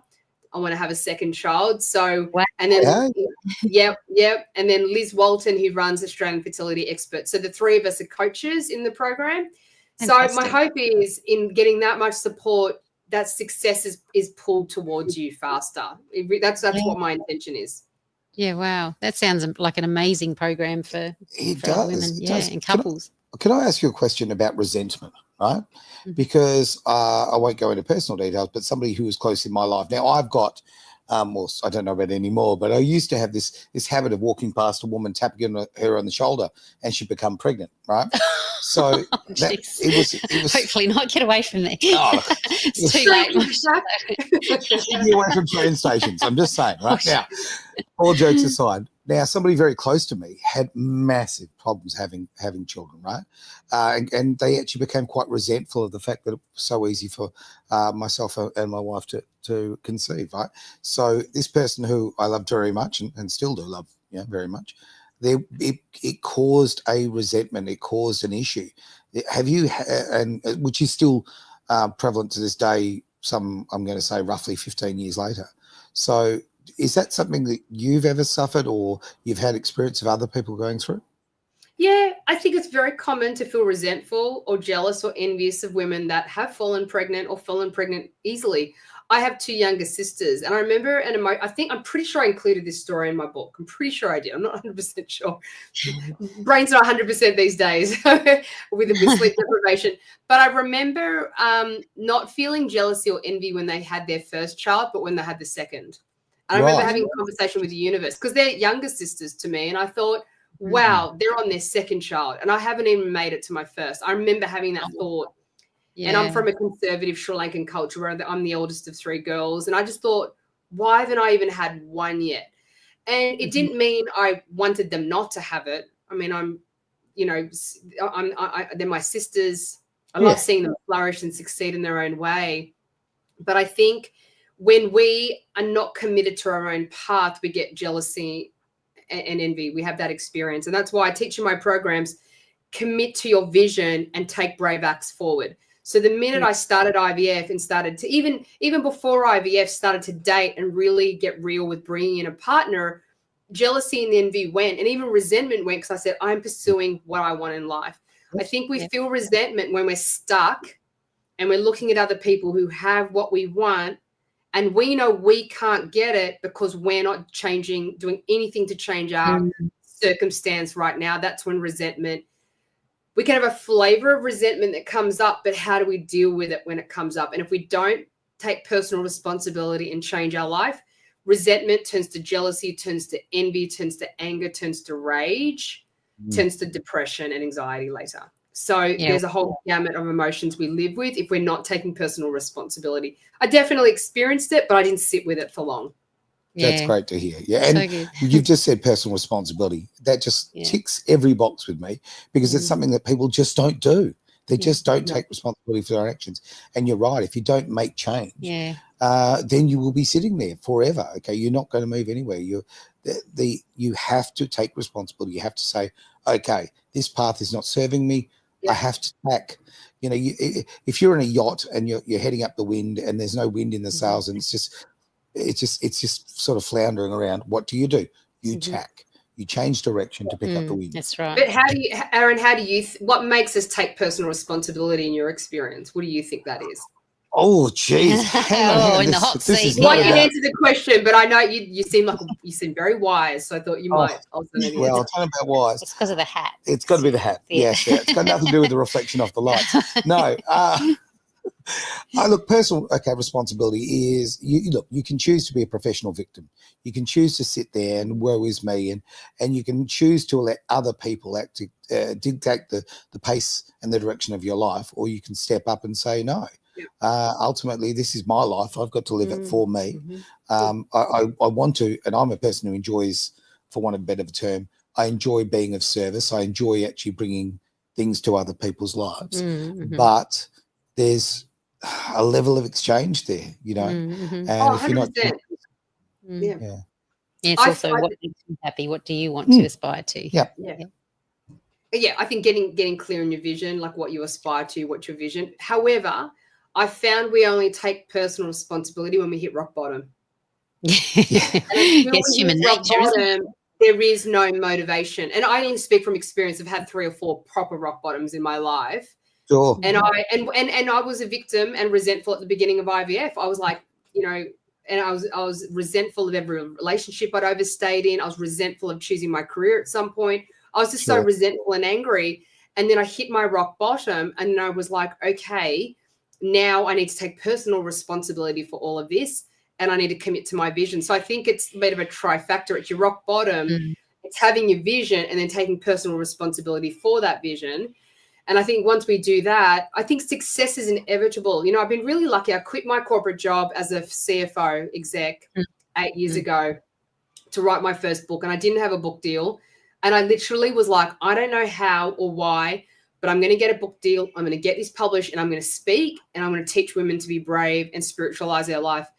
Speaker 3: I want to have a second child. So, and then, and then Liz Walton, who runs Australian Fertility Experts. So the 3 of us are coaches in the program. Fantastic. So my hope is, in getting that much support, that success is pulled towards you faster. That's what my intention is.
Speaker 2: Yeah, wow. That sounds like an amazing program for women, and couples.
Speaker 1: Can I ask you a question about resentment, right? Because I won't go into personal details, but somebody who was close in my life. Now, I've got, well, I don't know about it anymore, but I used to have this habit of walking past a woman, tapping her on the shoulder, and she'd become pregnant, right? So it was
Speaker 2: hopefully not. Get away from there.
Speaker 1: Oh,
Speaker 2: it's too late.
Speaker 1: Keep me away from train stations. I'm just saying, right? Now, all jokes aside, now somebody very close to me had massive problems having children, right? And they actually became quite resentful of the fact that it was so easy for myself and my wife to conceive, right? So this person who I loved very much and still do love, very much, it caused a resentment. It caused an issue. Have you, and which is still prevalent to this day, I'm going to say roughly 15 years later. So is that something that you've ever suffered or you've had experience of other people going through?
Speaker 3: Yeah, I think it's very common to feel resentful or jealous or envious of women that have fallen pregnant or fallen pregnant easily. I have two younger sisters, and I remember, I'm pretty sure I included this story in my book. I'm pretty sure I did. I'm not 100% sure. Brain's not 100% these days with sleep deprivation. But I remember not feeling jealousy or envy when they had their first child, but when they had the second. And I remember having a conversation with the universe because they're younger sisters to me, and I thought, wow, they're on their second child, and I haven't even made it to my first. I remember having that thought. Yeah. And I'm from a conservative Sri Lankan culture where I'm the oldest of three girls. And I just thought, why haven't I even had one yet? And it didn't mean I wanted them not to have it. I mean, they're my sisters. I love seeing them flourish and succeed in their own way. But I think when we are not committed to our own path, we get jealousy and envy. We have that experience. And that's why I teach in my programs, commit to your vision and take brave acts forward. So the minute I started IVF and started to even before IVF started to date and really get real with bringing in a partner, jealousy and envy went, and even resentment went because I said, I'm pursuing what I want in life. I think we feel resentment when we're stuck and we're looking at other people who have what we want, and we know we can't get it because we're not doing anything to change our circumstance right now. That's when resentment. We can have a flavor of resentment that comes up, but how do we deal with it when it comes up? And if we don't take personal responsibility and change our life, resentment turns to jealousy, turns to envy, turns to anger, turns to rage, turns to depression and anxiety later. So there's a whole gamut of emotions we live with if we're not taking personal responsibility. I definitely experienced it, but I didn't sit with it for long.
Speaker 1: That's great to hear. Yeah. And you've just said personal responsibility. That just ticks every box with me because it's something that people just don't do. They just don't take responsibility for their actions. And you're right. If you don't make change, then you will be sitting there forever. Okay. You're not going to move anywhere. You have to take responsibility. You have to say, okay, this path is not serving me. I have to tack. You know, if you're in a yacht and you're heading up the wind and there's no wind in the sails and it's just sort of floundering around, what do? You tack. You change direction to pick up the wind.
Speaker 2: That's right.
Speaker 3: But Aaron, what makes us take personal responsibility in your experience? What do you think that is?
Speaker 1: Oh, geez.
Speaker 2: In the hot seat.
Speaker 3: Well, you answered the question, but I know you seem very wise, so I thought you might also know the answer.
Speaker 1: Well, I'll tell you about wise.
Speaker 2: It's because of the hat.
Speaker 1: It's got to be the hat. Yes, it's got nothing to do with the reflection off the lights. No. Look, personal responsibility is you can choose to be a professional victim. You can choose to sit there and woe is me, and you can choose to let other people dictate the pace and the direction of your life, or you can step up and say no. Ultimately, this is my life. I've got to live it for me. I want to, and I'm a person who enjoys, for want of a better term, I enjoy being of service. I enjoy actually bringing things to other people's lives. But there's a level of exchange there, and if you're not,
Speaker 2: it's also what makes you happy. What do you want to aspire to?
Speaker 3: Yeah, I think getting clear in your vision, like what you aspire to, what's your vision. However, I found we only take personal responsibility when we hit rock bottom.
Speaker 2: Yes, human nature.
Speaker 3: There is no motivation, and I only speak from experience. I've had 3 or 4 proper rock bottoms in my life.
Speaker 1: Sure.
Speaker 3: And I was a victim and resentful at the beginning of IVF. I was like, and I was resentful of every relationship I'd overstayed in. I was resentful of choosing my career at some point. I was just so resentful and angry. And then I hit my rock bottom, and I was like, okay, now I need to take personal responsibility for all of this, and I need to commit to my vision. So I think it's a bit of a trifecta. It's your rock bottom, it's having your vision, and then taking personal responsibility for that vision. And I think once we do that, I think success is inevitable. I've been really lucky. I quit my corporate job as a CFO exec 8 years ago to write my first book, and I didn't have a book deal. And I literally was like, I don't know how or why, but I'm going to get a book deal. I'm going to get this published, and I'm going to speak, and I'm going to teach women to be brave and spiritualize their life.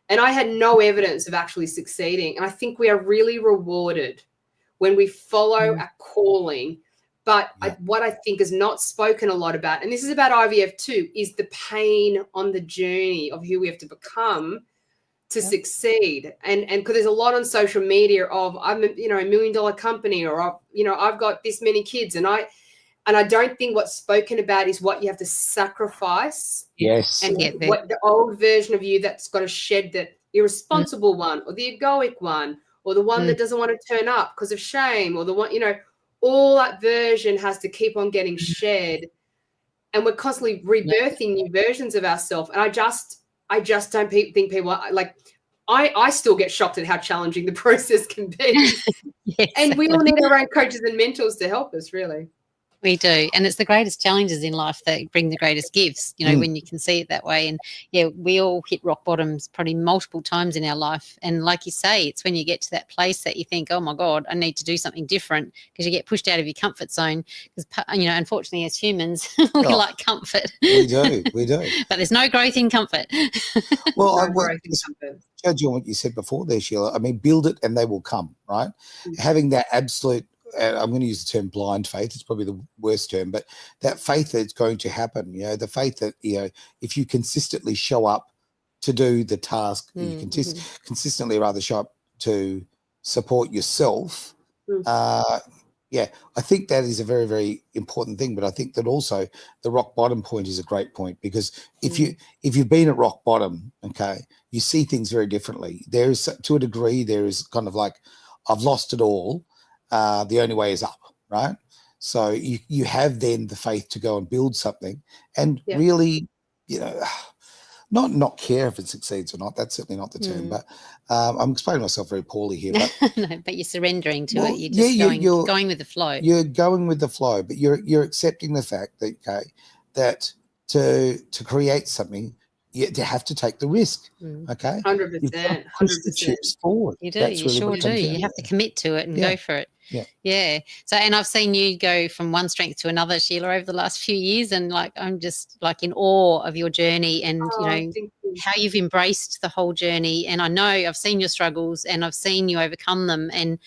Speaker 3: And I had no evidence of actually succeeding. And I think we are really rewarded when we follow our calling. But what I think is not spoken a lot about, and this is about IVF too, is the pain on the journey of who we have to become to succeed. And because there's a lot on social media of I'm a, you know, $1 million company, or I've got this many kids, and I don't think what's spoken about is what you have to sacrifice.
Speaker 1: Yes.
Speaker 3: And what the old version of you that's got to shed, that irresponsible one, or the egoic one, or the one that doesn't want to turn up because of shame, or the one, all that version has to keep on getting shed. And we're constantly rebirthing new versions of ourselves. And I just don't think people are like, I still get shocked at how challenging the process can be.
Speaker 2: Yes,
Speaker 3: and we all need our own coaches and mentors to help us, really.
Speaker 2: We do. And it's the greatest challenges in life that bring the greatest gifts, when you can see it that way. And yeah, we all hit rock bottoms probably multiple times in our life. And like you say, it's when you get to that place that you think, oh my God, I need to do something different, because you get pushed out of your comfort zone. Because, unfortunately, as humans, we like comfort.
Speaker 1: We do.
Speaker 2: But there's no growth in comfort.
Speaker 1: Well, judging on what you said before there, Sheila, I mean, build it and they will come, right? Having that absolute, I'm going to use the term blind faith. It's probably the worst term, but that faith that it's going to happen, the faith that, if you consistently show up to do the task, you can consistently rather show up to support yourself. I think that is a very, very important thing. But I think that also the rock bottom point is a great point, because if you've been at rock bottom, okay, you see things very differently. There is, to a degree, there is kind of like, I've lost it all. The only way is up, right? So you have then the faith to go and build something, and really, not care if it succeeds or not. That's certainly not the term. But I'm explaining myself very poorly here. But
Speaker 2: no, but you're surrendering to it. You're just going with the flow.
Speaker 1: You're going with the flow, but you're accepting the fact that that to create something, you have to take the risk. Okay,
Speaker 3: 100%.
Speaker 1: The chips forward.
Speaker 2: You do. You sure do. You have to commit to it and go for it. Yeah. So, and I've seen you go from one strength to another, Sheila, over the last few years, and I'm just in awe of your journey, and how you've embraced the whole journey. And I know I've seen your struggles, and I've seen you overcome them, and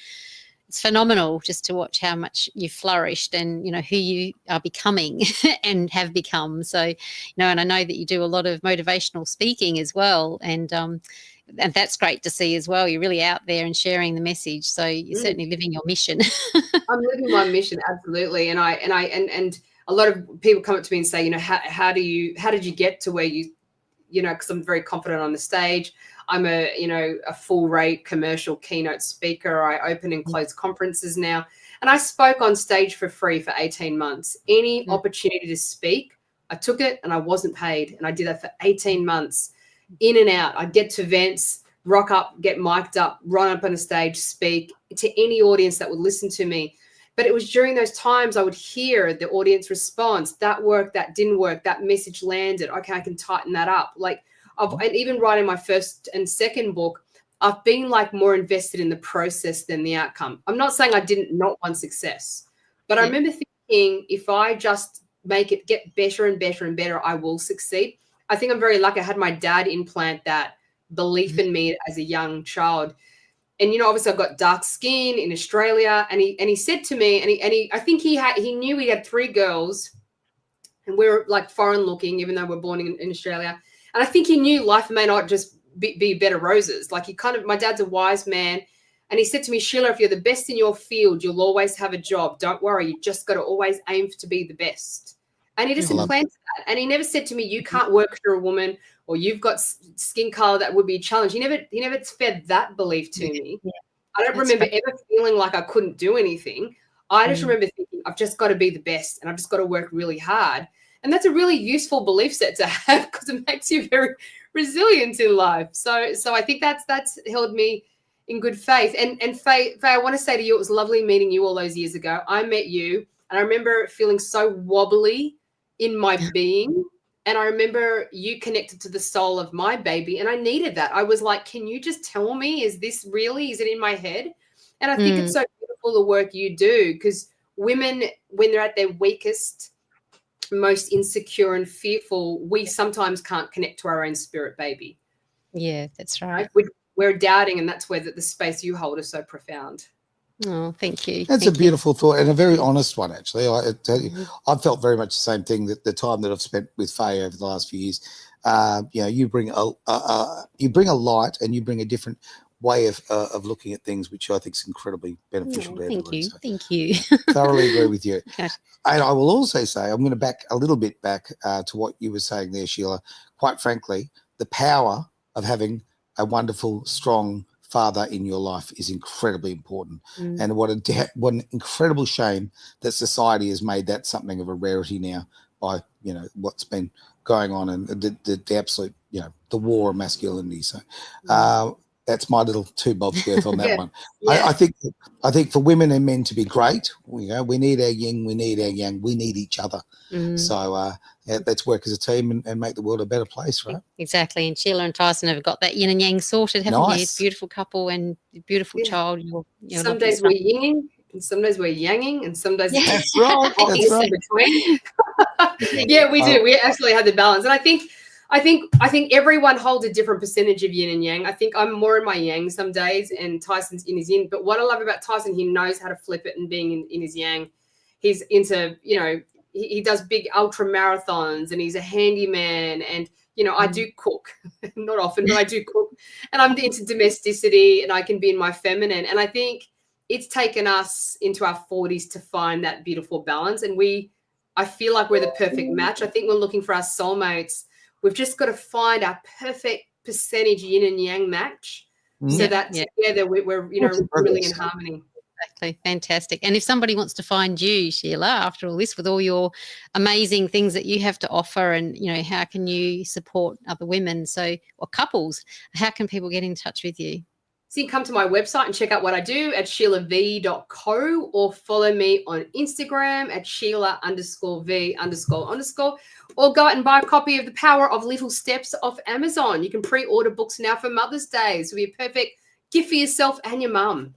Speaker 2: it's phenomenal just to watch how much you've flourished, and who you are becoming and have become. So, and I know that you do a lot of motivational speaking as well, and that's great to see as well. You're really out there and sharing the message. So you're certainly living your mission.
Speaker 3: I'm living my mission, absolutely. And a lot of people come up to me and say, how did you get to where you, because I'm very confident on the stage. I'm a full rate commercial keynote speaker. I open and close conferences now. And I spoke on stage for free for 18 months. Any opportunity to speak, I took it, and I wasn't paid. And I did that for 18 months, in and out. I'd get to events, rock up, get mic'd up, run up on a stage, speak to any audience that would listen to me. But it was during those times I would hear the audience response. That worked, that didn't work, that message landed. Okay, I can tighten that up. And even writing my first and second book, I've been more invested in the process than the outcome. I'm not saying I didn't not want success, but I remember thinking, if I just make it get better and better and better, I will succeed. I think I'm very lucky. I had my dad implant that belief in me as a young child. And, obviously I've got dark skin in Australia. And he said to me, I think he knew he had 3 girls, and we were foreign looking, even though we're born in Australia. And I think he knew life may not just be bed of roses. My dad's a wise man. And he said to me, Sheila, if you're the best in your field, you'll always have a job. Don't worry. You just got to always aim to be the best. And he just implanted that. And he never said to me, you can't work for a woman, or you've got skin color that would be a challenge. He never fed that belief to me. Yeah. I don't remember ever feeling like I couldn't do anything. I just remember thinking, I've just got to be the best, and I've just got to work really hard. And that's a really useful belief set to have, because it makes you very resilient in life. So I think that's held me in good faith. And Faye, I want to say to you, it was lovely meeting you all those years ago. I met you, and I remember feeling so wobbly in my being. And I remember you connected to the soul of my baby, and I needed that. I was like, can you just tell me, is it in my head? And I think it's so beautiful, the work you do, because women, when they're at their weakest, most insecure and fearful, we sometimes can't connect to our own spirit baby.
Speaker 2: Yeah, that's right.
Speaker 3: We're doubting, and that's where the space you hold is so profound.
Speaker 2: Oh, thank you.
Speaker 1: That's a beautiful thought, and a very honest one, actually. I tell you, I've felt very much the same thing, that the time that I've spent with Faye over the last few years, you bring a light, and you bring a different way of looking at things, which I think is incredibly beneficial to
Speaker 2: Thank
Speaker 1: everybody.
Speaker 2: you.
Speaker 1: So
Speaker 2: Thank you.
Speaker 1: thoroughly agree with you.
Speaker 2: Gosh.
Speaker 1: And I will also say, I'm going to back a little bit back to what you were saying there, Sheila. Quite frankly, the power of having a wonderful, strong father in your life is incredibly important. And what an incredible shame that society has made that something of a rarity now by what's been going on, and the absolute the war of masculinity. So that's my little two bobs worth on that one.
Speaker 3: Yeah.
Speaker 1: I think for women and men to be great, we need our yin, we need our yang, we need each other. So let's work as a team and make the world a better place, right?
Speaker 2: Exactly. And Sheila and Tyson have got that yin and yang sorted, haven't you? Beautiful couple and beautiful child.
Speaker 3: Some days we're yinging, and some days we're yanging, and some days
Speaker 1: that's right. That's right.
Speaker 3: Between. Yeah, we do. We actually have the balance, and I think everyone holds a different percentage of yin and yang. I think I'm more in my yang some days, and Tyson's in his yin. But what I love about Tyson, he knows how to flip it and being in his yang. He's into, he does big ultra marathons, and he's a handyman. And, I do cook, not often, but I do cook. And I'm into domesticity, and I can be in my feminine. And I think it's taken us into our 40s to find that beautiful balance. And I feel like we're the perfect match. I think we're looking for our soulmates. We've just got to find our perfect percentage yin and yang match, so that together we're really in harmony.
Speaker 2: Exactly. Fantastic. And if somebody wants to find you, Sheila, after all this, with all your amazing things that you have to offer, and how can you support other women or couples, how can people get in touch with you?
Speaker 3: So you can come to my website and check out what I do at sheilav.co, or follow me on Instagram at Sheila_V__, or go out and buy a copy of The Power of Little Steps off Amazon. You can pre-order books now for Mother's Day. So it'll be a perfect gift for yourself and your mum.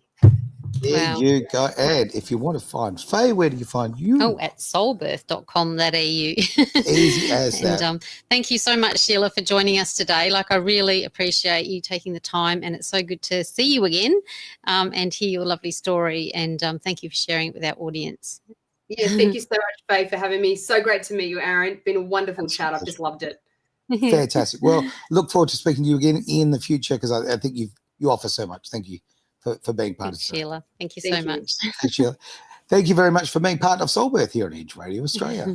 Speaker 1: There you go. And if you want to find Faye, where do you find you?
Speaker 2: Oh, at soulbirth.com.au.
Speaker 1: Easy as that.
Speaker 2: And thank you so much, Sheila, for joining us today. I really appreciate you taking the time, and it's so good to see you again and hear your lovely story. And thank you for sharing it with our audience.
Speaker 3: Yeah, thank you so much, Faye, for having me. So great to meet you, Aaron. Been a wonderful chat. I've just loved it.
Speaker 1: Fantastic. Well, look forward to speaking to you again in the future, because I think you offer so much. Thank you for being part of it.
Speaker 2: Sheila. Thank you so much.
Speaker 1: Thanks, Sheila. Thank you very much for being part of Soulbirth here on Edge Radio Australia.